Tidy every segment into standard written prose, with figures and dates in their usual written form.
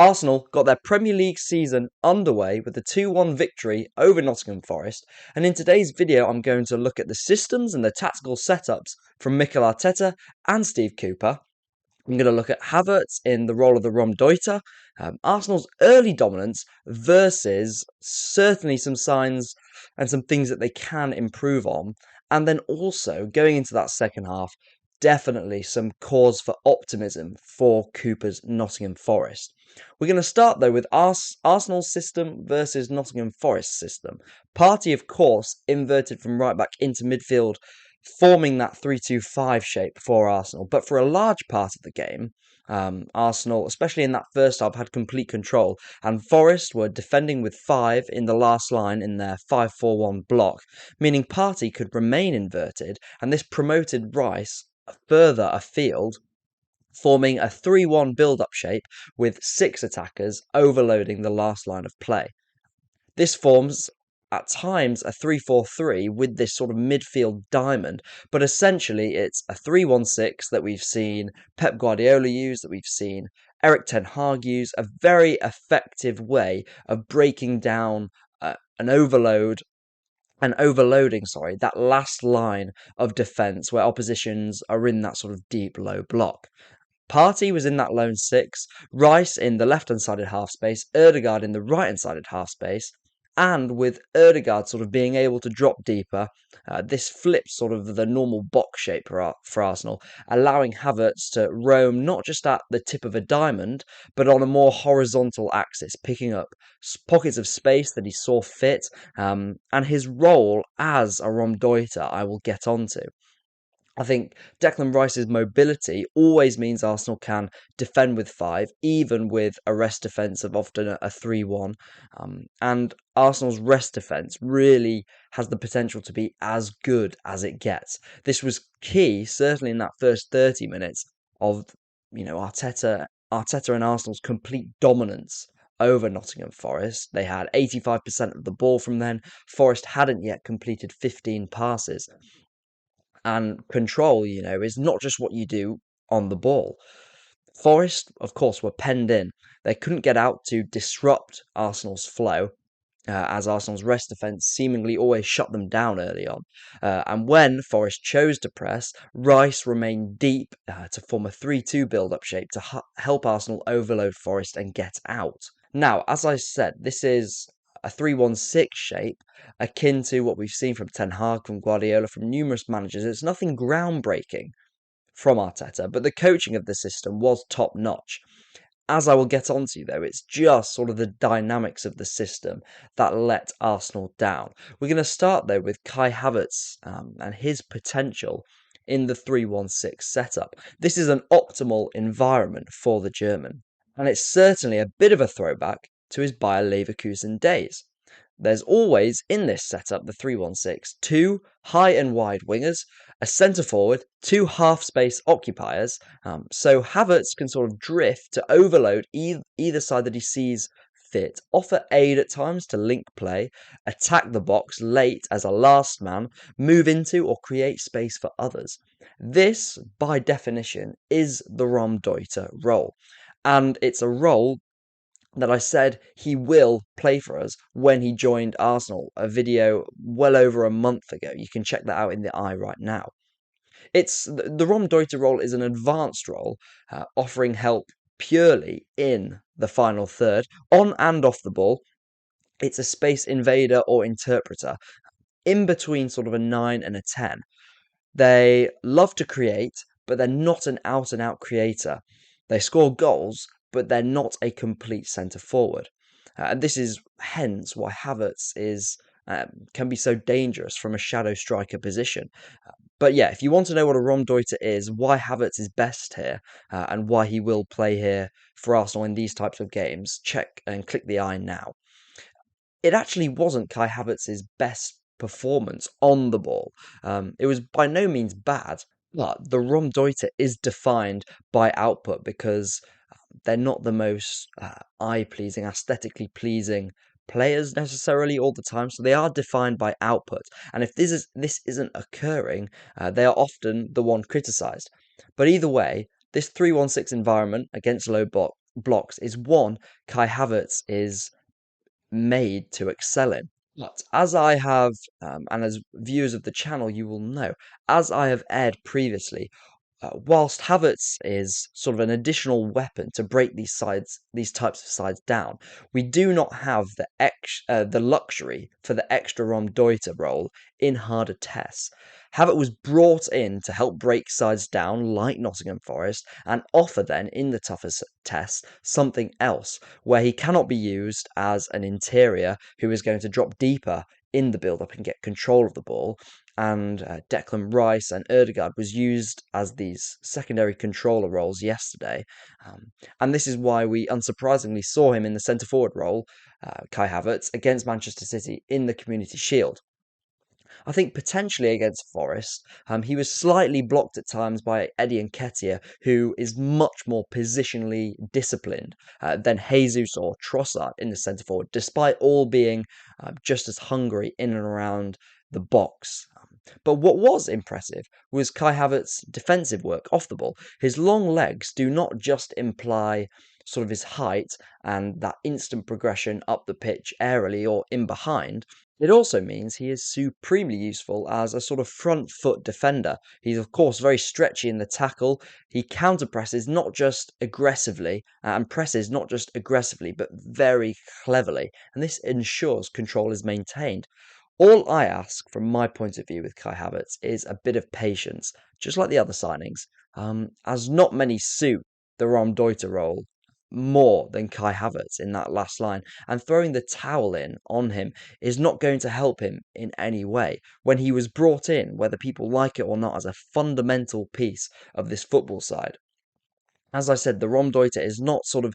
Arsenal got their Premier League season underway with a 2-1 victory over Nottingham Forest, and in today's video I'm going to look at the systems and the tactical setups from Mikel Arteta and Steve Cooper. I'm going to look at Havertz in the role of the Raumdeuter, Arsenal's early dominance versus certainly some signs and some things that they can improve on, and then also going into that second half, definitely some cause for optimism for Cooper's Nottingham Forest. We're going to start though with Arsenal's system versus Nottingham Forest's system. Partey, of course, inverted from right back into midfield, forming that 3-2-5 shape for Arsenal. But for a large part of the game, Arsenal, especially in that first half, had complete control, and Forest were defending with 5 in the last line in their 5-4-1 block, meaning Partey could remain inverted, and this promoted Rice further afield, forming a 3-1 build-up shape with 6 attackers overloading the last line of play. This forms at times a 3-4-3 with this sort of midfield diamond, but essentially it's a 3-1-6 that we've seen Pep Guardiola use, that we've seen Erik ten Hag use, a very effective way of breaking down an overloading, that last line of defence where oppositions are in that sort of deep low block. Partey was in that lone 6, Rice in the left-hand sided half space, Odegaard in the right-hand sided half space, and with Odegaard sort of being able to drop deeper, this flips sort of the normal box shape for Arsenal, allowing Havertz to roam not just at the tip of a diamond, but on a more horizontal axis, picking up pockets of space that he saw fit, and his role as a Raumdeuter I will get onto. I think Declan Rice's mobility always means Arsenal can defend with 5, even with a rest defence of often a 3-1. And Arsenal's rest defence really has the potential to be as good as it gets. This was key, certainly in that first 30 minutes of Arteta and Arsenal's complete dominance over Nottingham Forest. They had 85% of the ball from then. Forest hadn't yet completed 15 passes. And control, is not just what you do on the ball. Forest, of course, were penned in. They couldn't get out to disrupt Arsenal's flow, as Arsenal's rest defence seemingly always shut them down early on. And when Forest chose to press, Rice remained deep to form a 3-2 build-up shape to help Arsenal overload Forest and get out. Now, as I said, this is a 3-1-6 shape, akin to what we've seen from Ten Hag, from Guardiola, from numerous managers. It's nothing groundbreaking from Arteta, but the coaching of the system was top-notch. As I will get onto, though, it's just sort of the dynamics of the system that let Arsenal down. We're going to start, though, with Kai Havertz and his potential in the 3-1-6 setup. This is an optimal environment for the German, and it's certainly a bit of a throwback to his Bayer Leverkusen days. There's always, in this setup, the 3-1-6, 2 high and wide wingers, a centre-forward, 2 half-space occupiers, so Havertz can sort of drift to overload either side that he sees fit, offer aid at times to link play, attack the box late as a last man, move into or create space for others. This, by definition, is the Raumdeuter role, and it's a role that I said he will play for us when he joined Arsenal, a video well over a month ago. You can check that out in the eye right now. The Raumdeuter role is an advanced role, offering help purely in the final third, on and off the ball. It's a space invader or interpreter, in between sort of a 9 and a 10. They love to create, but they're not an out-and-out creator. They score goals, but they're not a complete centre-forward. And this is hence why Havertz can be so dangerous from a shadow striker position. But yeah, if you want to know what a Raumdeuter is, why Havertz is best here, and why he will play here for Arsenal in these types of games, check and click the eye now. It actually wasn't Kai Havertz's best performance on the ball. It was by no means bad, but the Raumdeuter is defined by output because they're not the most eye-pleasing, aesthetically pleasing players necessarily all the time, so they are defined by output. And if this isn't occurring, they are often the one criticised. But either way, this 3-1-6 environment against low blocks is one Kai Havertz is made to excel in. But as I have, and as viewers of the channel, you will know, as I have aired previously, whilst Havertz is sort of an additional weapon to break these types of sides down, we do not have the luxury for the extra Raumdeuter role in harder tests. Havertz was brought in to help break sides down, like Nottingham Forest, and offer then in the toughest tests something else, where he cannot be used as an interior who is going to drop deeper in the build-up and get control of the ball, and Declan Rice and Odegaard was used as these secondary controller roles yesterday. And this is why we unsurprisingly saw him in the centre forward role, Kai Havertz, against Manchester City in the Community Shield. I think potentially against Forest, he was slightly blocked at times by Eddie Nketiah, who is much more positionally disciplined than Jesus or Trossard in the centre forward, despite all being just as hungry in and around the box. But what was impressive was Kai Havertz's defensive work off the ball. His long legs do not just imply sort of his height and that instant progression up the pitch aerially or in behind. It also means he is supremely useful as a sort of front foot defender. He's, of course, very stretchy in the tackle. He counter presses not just aggressively and presses not just aggressively, but very cleverly. And this ensures control is maintained. All I ask from my point of view with Kai Havertz is a bit of patience, just like the other signings, as not many suit the Raumdeuter role more than Kai Havertz in that last line, and throwing the towel in on him is not going to help him in any way when he was brought in, whether people like it or not, as a fundamental piece of this football side. As I said, the Raumdeuter is not sort of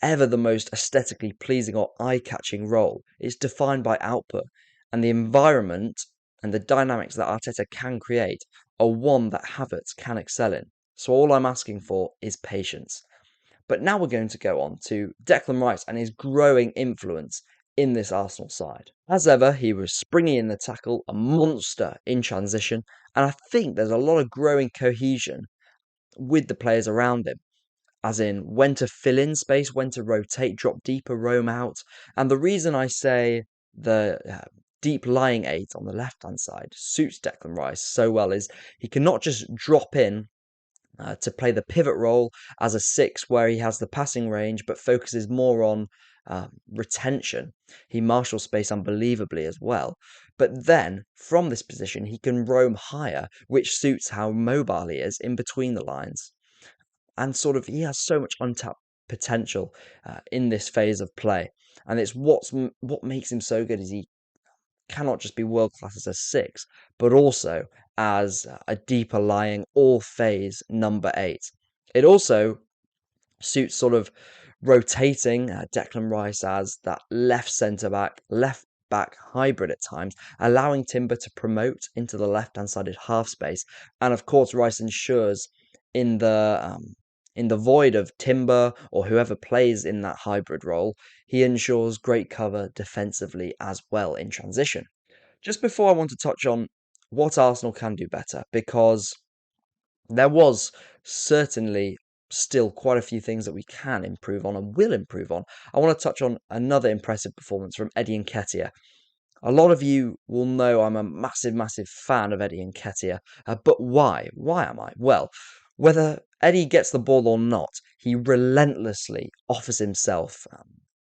ever the most aesthetically pleasing or eye-catching role. It's defined by output, and the environment and the dynamics that Arteta can create are one that Havertz can excel in. So all I'm asking for is patience. But now we're going to go on to Declan Rice and his growing influence in this Arsenal side. As ever, he was springy in the tackle, a monster in transition, and I think there's a lot of growing cohesion with the players around him, as in when to fill in space, when to rotate, drop deeper, roam out. And the reason I say the deep lying 8 on the left-hand side suits Declan Rice so well is he can not just drop in to play the pivot role as a 6 where he has the passing range but focuses more on retention. He marshals space unbelievably as well. But then, from this position, he can roam higher, which suits how mobile he is in between the lines. And sort of, he has so much untapped potential in this phase of play. And it's what makes him so good is he cannot just be world class as a 6, but also as a deeper lying all phase number 8. It also suits sort of rotating Declan Rice as that left centre back, left back hybrid at times, allowing Timber to promote into the left hand sided half space. And of course, Rice ensures in the void of Timber or whoever plays in that hybrid role, he ensures great cover defensively as well in transition. Just before I want to touch on what Arsenal can do better, because there was certainly still quite a few things that we can improve on and will improve on. I want to touch on another impressive performance from Eddie Nketiah. A lot of you will know I'm a massive fan of Eddie Nketiah, but why? Why am I? Well, whether Eddie gets the ball or not, he relentlessly offers himself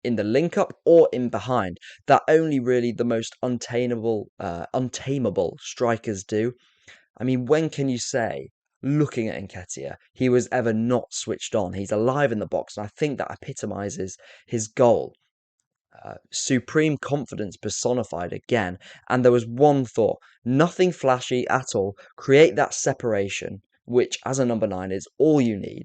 in the link-up or in behind, that only really the most untamable strikers do. I mean, when can you say, looking at Nketiah, he was ever not switched on? He's alive in the box, and I think that epitomises his goal. Supreme confidence personified again, and there was one thought, nothing flashy at all, create that separation, which as a number 9 is all you need,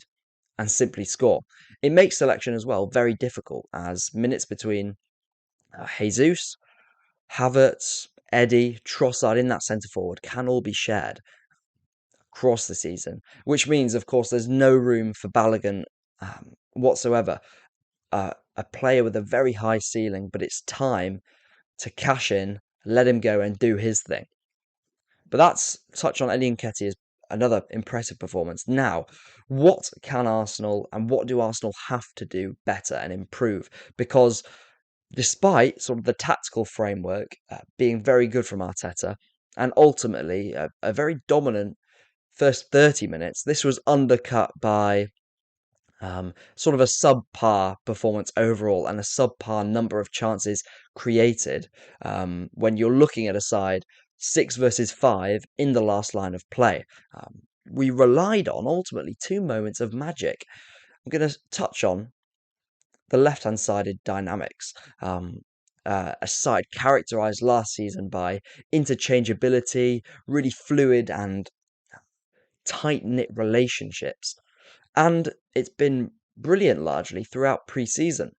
and simply score. It makes selection as well very difficult, as minutes between Jesus, Havertz, Eddie, Trossard in that centre forward can all be shared across the season, which means, of course, there's no room for Balogun whatsoever. A player with a very high ceiling, but it's time to cash in, let him go and do his thing. But that's touch on Eddie Nketiah's another impressive performance. Now, what can Arsenal and what do Arsenal have to do better and improve? Because despite sort of the tactical framework being very good from Arteta and ultimately a very dominant first 30 minutes, this was undercut by sort of a subpar performance overall and a subpar number of chances created when you're looking at a side 6 versus 5 in the last line of play. We relied on ultimately 2 moments of magic. I'm going to touch on the left-hand sided dynamics. A side characterized last season by interchangeability, really fluid and tight-knit relationships. And it's been brilliant largely throughout pre-season.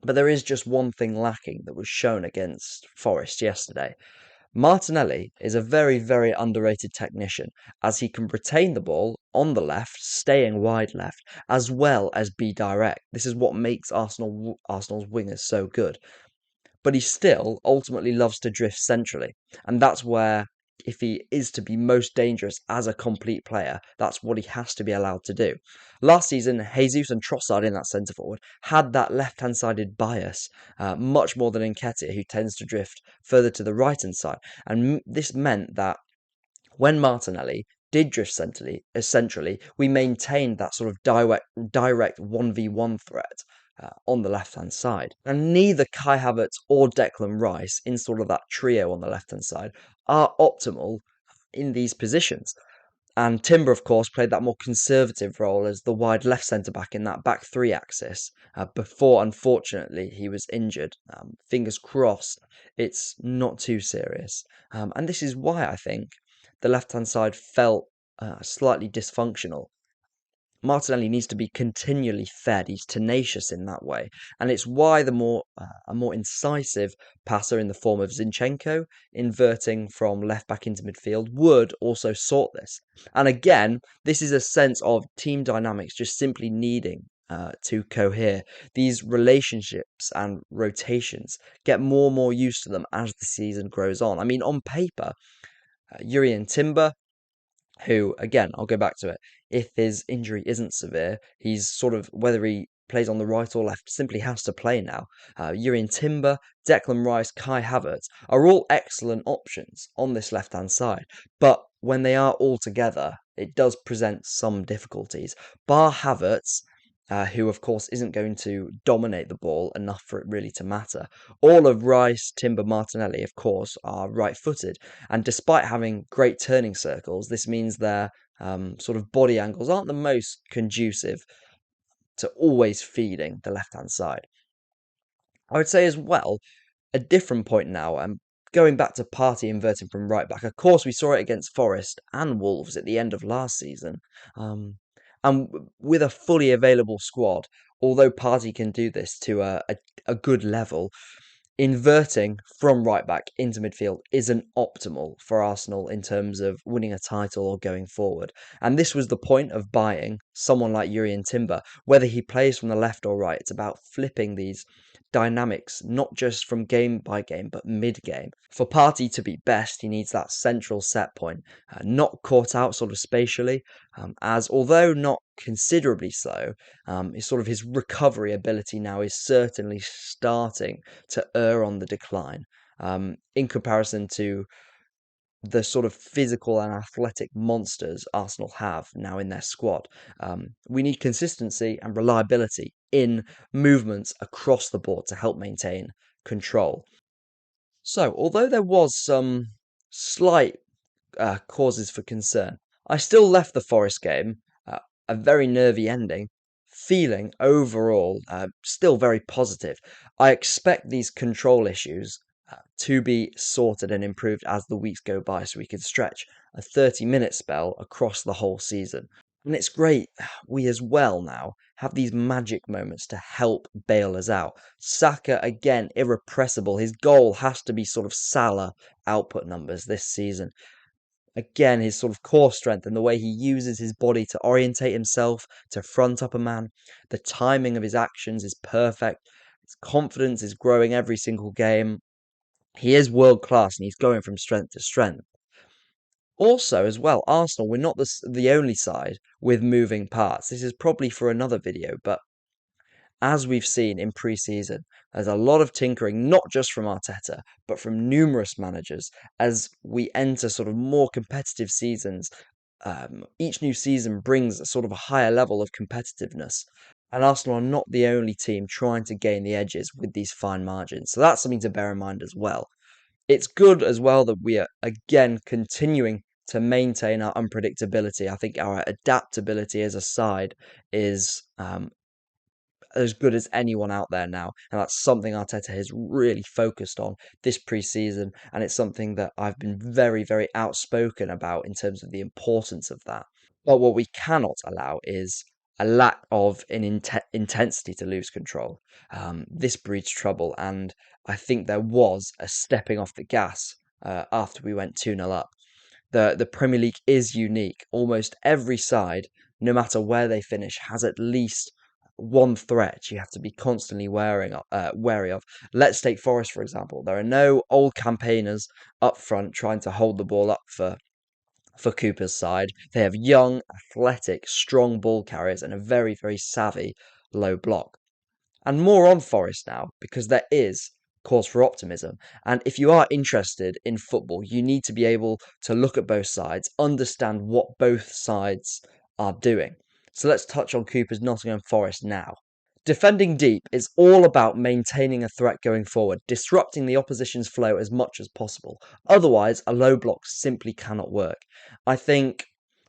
But there is just one thing lacking that was shown against Forest yesterday. Martinelli is a very, very underrated technician as he can retain the ball on the left, staying wide left, as well as be direct. This is what makes Arsenal's wingers so good. But he still ultimately loves to drift centrally. And that's where, if he is to be most dangerous as a complete player, that's what he has to be allowed to do. Last season, Jesus and Trossard in that centre forward had that left-hand sided bias, much more than Nketiah, who tends to drift further to the right-hand side. And this meant that when Martinelli did drift centrally, we maintained that sort of direct 1v1 threat on the left-hand side. And neither Kai Havertz or Declan Rice, in sort of that trio on the left-hand side, are optimal in these positions. And Timber, of course, played that more conservative role as the wide left centre-back in that back three axis before, unfortunately, he was injured. Fingers crossed, it's not too serious. And this is why I think the left-hand side felt slightly dysfunctional. Martinelli needs to be continually fed. He's tenacious in that way, and it's why a more incisive passer in the form of Zinchenko, inverting from left back into midfield, would also sort this. And again, this is a sense of team dynamics just simply needing to cohere. These relationships and rotations get more and more used to them as the season grows on. I mean, on paper, Jurrien Timber, who, again, I'll go back to it. If his injury isn't severe, he's sort of, whether he plays on the right or left, simply has to play now. Jurrien Timber, Declan Rice, Kai Havertz are all excellent options on this left-hand side. But when they are all together, it does present some difficulties. Bar Havertz, who of course isn't going to dominate the ball enough for it really to matter. All of Rice, Timber, Martinelli, of course, are right-footed, and despite having great turning circles, this means their sort of body angles aren't the most conducive to always feeding the left-hand side. I would say as well, a different point now, and going back to Partey inverting from right back. Of course, we saw it against Forest and Wolves at the end of last season. And with a fully available squad, although Partey can do this to a good level, inverting from right back into midfield isn't optimal for Arsenal in terms of winning a title or going forward. And this was the point of buying someone like Jurrien Timber. Whether he plays from the left or right, it's about flipping these dynamics, not just from game by game, but mid-game. For Partey to be best, he needs that central set point, not caught out sort of spatially, as although not considerably so, his recovery ability now is certainly starting to err on the decline, in comparison to the sort of physical and athletic monsters Arsenal have now in their squad. We need consistency and reliability in movements across the board to help maintain control. So, although there was some slight causes for concern, I still left the Forest game, a very nervy ending, feeling overall still very positive. I expect these control issues to be sorted and improved as the weeks go by so we can stretch a 30-minute spell across the whole season. And it's great we as well now have these magic moments to help bail us out. Saka, again, irrepressible. His goal has to be sort of Salah output numbers this season. Again, his sort of core strength and the way he uses his body to orientate himself, to front up a man. The timing of his actions is perfect. His confidence is growing every single game. He is world class and he's going from strength to strength. Also, as well, Arsenal, we're not the only side with moving parts. This is probably for another video, but as we've seen in pre-season, there's a lot of tinkering, not just from Arteta, but from numerous managers as we enter sort of more competitive seasons. Each new season brings a sort of a higher level of competitiveness. And Arsenal are not the only team trying to gain the edges with these fine margins. So that's something to bear in mind as well. It's good as well that we are again continuing to maintain our unpredictability. I think our adaptability as a side is as good as anyone out there now. And that's something Arteta has really focused on this pre-season. And it's something that I've been very, very outspoken about in terms of the importance of that. But what we cannot allow is a lack of intensity to lose control. This breeds trouble. And I think there was a stepping off the gas after we went 2-0 up. The Premier League is unique. Almost every side, no matter where they finish, has at least one threat you have to be constantly wary of. Let's take Forest, for example. There are no old campaigners up front trying to hold the ball up for Cooper's side. They have young, athletic, strong ball carriers and a very, very savvy low block. And more on Forest now, because there is cause for optimism. And if you are interested in football, you need to be able to look at both sides, understand what both sides are doing. So let's touch on Cooper's Nottingham Forest now. Defending deep is all about maintaining a threat going forward, disrupting the opposition's flow as much as possible. Otherwise, a low block simply cannot work. I think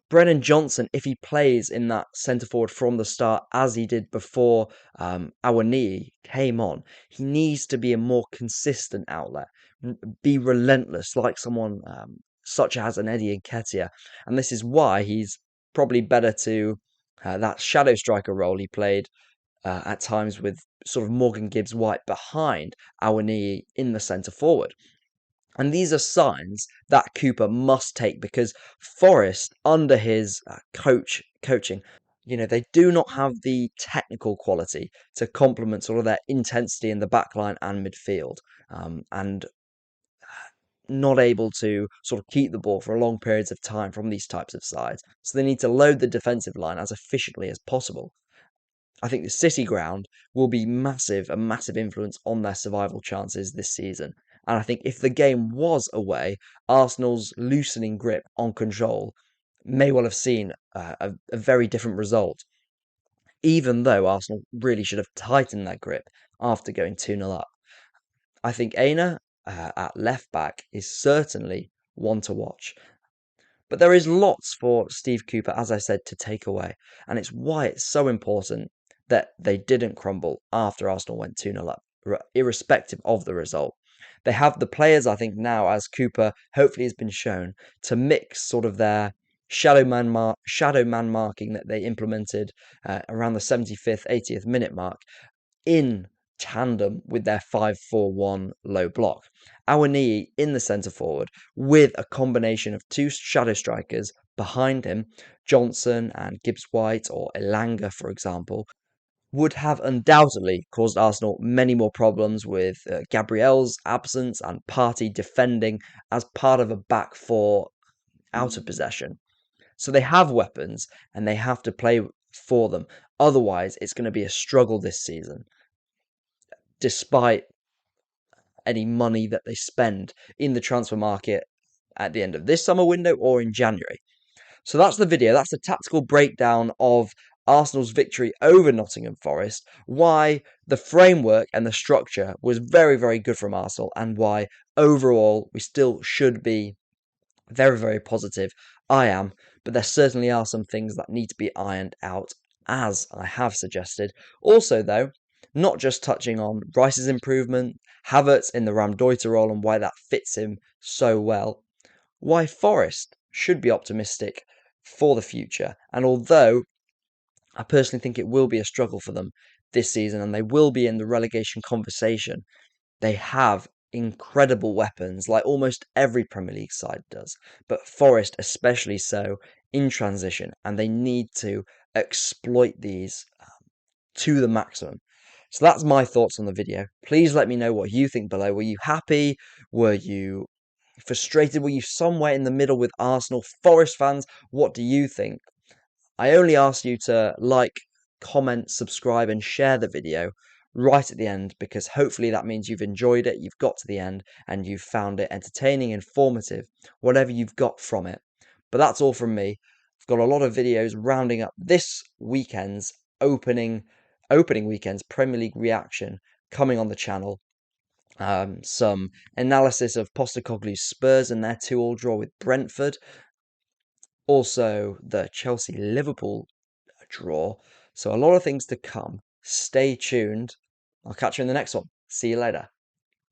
Brennan Johnson, if he plays in that centre forward from the start, as he did before Awoniyi came on, he needs to be a more consistent outlet, be relentless, like someone such as an Nketiah. And this is why he's probably better to that shadow striker role he played at times with sort of Morgan Gibbs-White behind Awoniyi in the centre forward. And these are signs that Cooper must take because Forest, under his coaching, they do not have the technical quality to complement sort of their intensity in the backline and midfield, and not able to sort of keep the ball for long periods of time from these types of sides. So they need to load the defensive line as efficiently as possible. I think the City ground will be a massive influence on their survival chances this season. And I think if the game was away, Arsenal's loosening grip on control may well have seen a very different result, even though Arsenal really should have tightened their grip after going 2-0 up. I think Aina at left back is certainly one to watch. But there is lots for Steve Cooper, as I said, to take away. And it's why it's so important that they didn't crumble after Arsenal went 2-0 up, irrespective of the result. They have the players, I think, now, as Cooper hopefully has been shown, to mix sort of their shadow man marking that they implemented around the 75th, 80th minute mark in tandem with their 5-4-1 low block. Awoniyi in the centre forward with a combination of two shadow strikers behind him, Johnson and Gibbs-White or Elanga, for example, would have undoubtedly caused Arsenal many more problems with Gabriel's absence and Partey defending as part of a back four out of possession. So they have weapons and they have to play for them. Otherwise, it's going to be a struggle this season, despite any money that they spend in the transfer market at the end of this summer window or in January. So that's the video. That's the tactical breakdown of Arsenal's victory over Nottingham Forest, why the framework and the structure was very, very good from Arsenal, and why overall we still should be very, very positive. I am, but there certainly are some things that need to be ironed out, as I have suggested. Also, though, not just touching on Rice's improvement, Havertz in the Raumdeuter role and why that fits him so well, why Forest should be optimistic for the future. And although I personally think it will be a struggle for them this season and they will be in the relegation conversation, they have incredible weapons like almost every Premier League side does, but Forest especially so in transition, and they need to exploit these to the maximum. So that's my thoughts on the video. Please let me know what you think below. Were you happy? Were you Frustrated? Were you somewhere in the middle with Arsenal? Forest fans, what do you think? I only ask you to like, comment, subscribe, and share the video right at the end, because hopefully that means you've enjoyed it, you've got to the end, and you've found it entertaining, informative, whatever you've got from it. But that's all from me. I've got a lot of videos rounding up this weekend's opening weekend's Premier League reaction coming on the channel. Some analysis of Postecoglou's Spurs and their 2-2 draw with Brentford. Also, the Chelsea-Liverpool draw. So a lot of things to come. Stay tuned. I'll catch you in the next one. See you later.